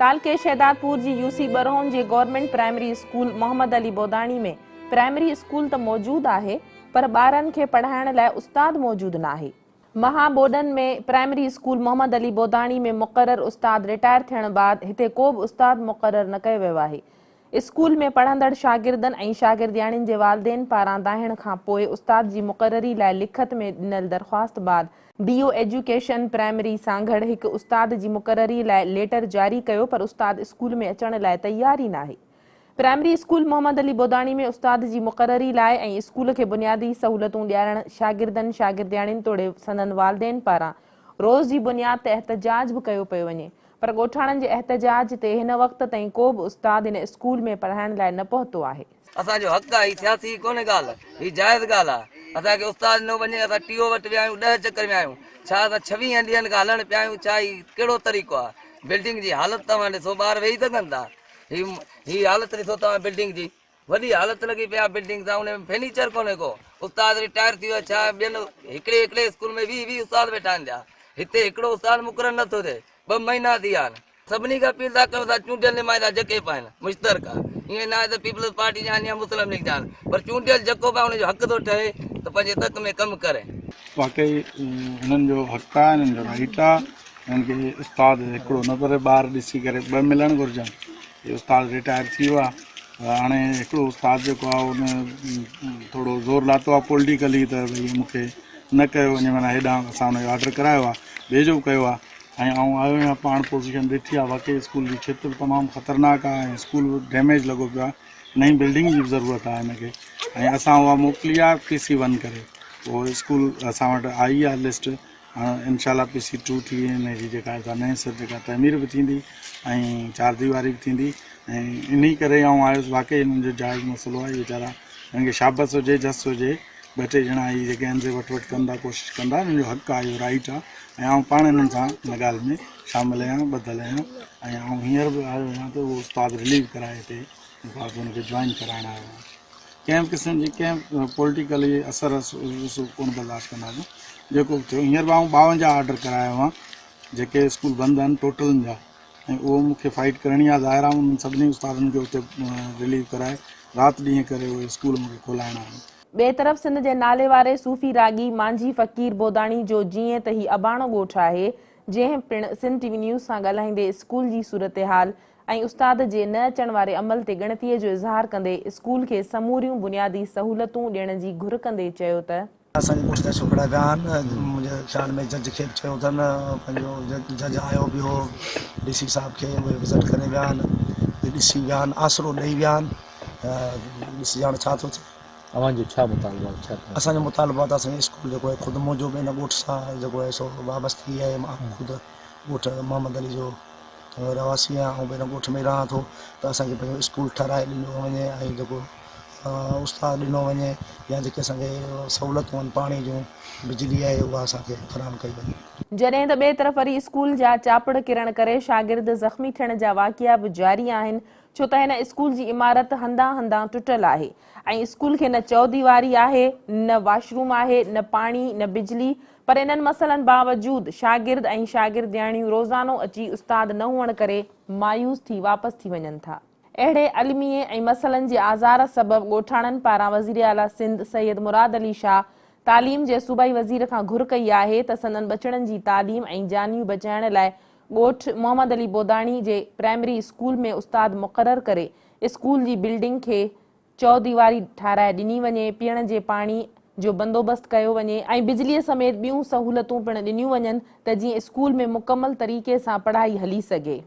बंगाल के शहदादपुर जी यूसी बरहोन जे government primary school Mohammad Ali Bodani में प्राइमरी स्कूल तो मौजूद है पर ॿारनि खे पढ़ाइण लाइ उस्ताद मौजूद न आहे। महाबोडन में प्राइमरी स्कूल मोहम्मद अली बोदाणी में मुक़रर उस्ताद रिटायर थियण बाद हिते को भी उस्ताद मुक़रर न कयो वियो आहे। स्कूल में पढ़ंदड़ शागिर्दनि ऐं शागिर्दियाणियुनि जे वालिदेन पारां दाहिण खां पोइ उस्ताद जी मुक़ररी लाइ लिखत में ॾिनल दरख़्वास्त बाद डीओ एजुकेशन प्राइमरी सांगड़ हिकु उस्ताद जी मुक़ररी लाइ लेटर जारी कयो पर उस्ताद स्कूल में अचण लाइ तैयार ई न आहे। प्राइमरी स्कूल मोहम्मद अली बोदाणी में उस्ताद जी मुक़ररी लाइ ऐं स्कूल खे बुनियादी सहूलतूं ॾियारण शागिर्दनि शागिर्दियाणियुनि तोड़े संदन वालिदेन पारां रोज़ जी बुनियाद ते एहतजाज भी कयो पियो वञे पर ॻोठाणनि जे एहतजाज ते हिन वक़्त ताईं को भी उस्ताद इन स्कूल में पढ़ाइण लाइ न पहुतो आहे। असांजो हक़ आहे, सियासी कोन्हे ॻाल्हि, ही जाइज़ ॻाल्हि आहे। असांखे उस्ताद न वञे, असां टीओ वटि विया आहियूं, 10 चक्कर में आहियूं, छा असां 26 ॾींहंनि खां हलण पिया आहियूं, छा ही कहिड़ो तरीक़ो आहे? बिल्डिंग जी हालत तव्हां ॾिसो, ॿार वेही सघनि था? ही हालत ॾिसो तव्हां बिल्डिंग जी, वॾी हालत लॻी पिया बिल्डिंग सां, उन में फर्नीचर कोन्हे को। उस्ताद रिटायर थी वियो, छा ॿियनि हिकिड़े स्कूल में 20 उस्ताद वेठा आहिनि पिया, हिते हिकिड़ो उस्ताद मुक़ररु नथो थिए। 2 महीना थी विया आहिनि। सभिनी खां अपील था कयूं था चूंडियल नुमाइंदा जेके पाइनि मुश्तरका, ईअं न आहे त पीपल्स पार्टी जा आहिनि या मुस्लिम लीग जा आहिनि, पर चूंडियल जेको बि हुनजो हक़ थो ठहे त पंहिंजे तक में कमु करे। वाकई हिननि जो हक़ आहे, हिननि जो राइट आहे। हिननि खे उस्ताद हिकिड़ो न पर ॿार ॾिसी करे 2 मिलणु घुरिजनि। इहे उस्ताद रिटायर थी वियो आहे, हाणे हिकिड़ो उस्ताद जेको आहे उन थोरो ज़ोर लाथो आहे पॉलिटिकली त भई मूंखे न कयो वञे, माना हेॾां असां हुनजो ऑडर करायो आहे, ॿिए जो कयो आहे ऐं आउं आयो आहियां पाण पोज़ीशन ॾिठी आहे। वाकई स्कूल जी क्षेत्र तमामु ख़तरनाक आहे ऐं स्कूल डैमेज लॻो पियो आहे। नई बिल्डिंग जी बि ज़रूरत आहे हिनखे ऐं असां उहा मोकिली आहे PC1 करे। पोइ स्कूल असां वटि आई आहे लिस्ट, इनशाला PC2 थी हिन जी जेका नए सिर जेका तमीर बि थींदी ऐं 4 दीवारी बि थींदी ऐं इन करे आउं आयुसि। वाकई हिननि जो जाइज़ मसइलो आहे, वीचारा हिननि खे शाबस हुजे, जस हुजे, 2-3 ॼणा ही जेके आहिनि से वटि कंदा, कोशिशि कंदा, हिननि जो हक़ आहे, इहो राइट आहे ऐं आउं पाण हिननि सां हिन ॻाल्हि में शामिल आहियां, ॿधल आहियां ऐं आउं हींअर बि आयो आहियां त उहो उस्ताद रिलीव कराए हिते हुनखे जॉइन कराइण आयो आहियां। कंहिं बि क़िस्म जी कंहिं पॉलिटिकली असर कोन बर्दाश्त कंदासीं। जेको बि थियो, हींअर बि आउं 52 ऑर्डर करायो हुआ जेके स्कूल बंदि आहिनि टोटलनि जा, ऐं उहो मूंखे फाइट करणी आहे। ज़ाहिर आहे उन्हनि सभिनी उस्तादनि खे उते रिलीव कराए राति ॾींहं करे उहे स्कूल मूंखे खोलाइणा आहिनि। ॿिए तरफ़ सिंध जे नाले वारे सूफ़ी रागी मांझी फ़कीर बोदाणी जो जीअं त ही अबाणो ॻोठु आहे, जंहिं पिणु सिंध TV न्यूज़ सां ॻाल्हाईंदे स्कूल जी सूरत हाल ऐं उस्ताद जे न अचण वारे अमल ते ॻणतीअ जो इज़हार कंदे स्कूल खे समूरियूं बुनियादी सहूलतूं ॾियण जी घुर कंदे चयो त असांजे पुठ ते छोकिरा विया आहिनि। मुंहिंजे ख़्याल में जज खे चयो अथनि, पंहिंजो जज आयो बि हो, DC साहिब खे उहे विज़िट करे विया आहिनि, ॾिसी विया आहिनि, आसिरो ॾेई विया आहिनि। ॾिसी हाणे छा थो थिए। अवांजो छा मुतालबो आहे? असांजो मुतालबो आहे त असांजे स्कूल जेको आहे ख़ुदि मुंहिंजो बि हिन ॻोठ सां जेको आहे सो वाबस्ती आहे। मां ख़ुदि ॻोठ मोहम्मद अली जो रवासी आहियां ऐं हिन ॻोठ में रहां थो, त असांखे पंहिंजो स्कूल ठाराए ॾिनो वञे ऐं जेको उस्ताद ॾिनो वञे या जेके असांखे सहूलतूं आहिनि पाणी जूं, बिजली आहे, उहा असांखे फराहम कई वञे। जॾहिं त ॿिए तरफ़ वरी स्कूल जा चापड़ किरण करे शागिर्द ज़ख़्मी थियण जा वाक़िया बि जारी आहिनि, छो त हिन स्कूल जी इमारत हंधा हंधा टुटल आहे ऐं स्कूल खे न चौदीवारी आहे, न वॉशरूम आहे, न पाणी, न बिजली। पर इन्हनि मसइलनि बावजूद शागिर्द ऐं शागिर्दियाणियूं रोज़ानो अची उस्ताद न हुअण करे मायूस थी वापसि थी वञनि था। अहिड़े अलमीअ ऐं मसइलनि जे आज़ार सबबि ॻोठाणनि पारां वज़ीर आला सिंध सैयद मुराद अली शाह तालीम जे सूबाई वज़ीर खां घुर कई आहे त संदन बचड़नि जी तालीम ऐं जानियूं बचाइण लाइ ॻोठ मोहम्मद अली बोदाणी जे प्राइमरी स्कूल में उस्ताद मुक़ररु करे स्कूल जी बिल्डिंग खे चौदीवारी ठाराए ॾिनी वञे, पीअण जे पाणी जो बंदोबस्तु कयो वञे ऐं बिजलीअ समेत ॿियूं सहूलतूं पिणु ॾिनियूं वञनि त जीअं स्कूल में मुकमल तरीक़े सां पढ़ाई हली सघे।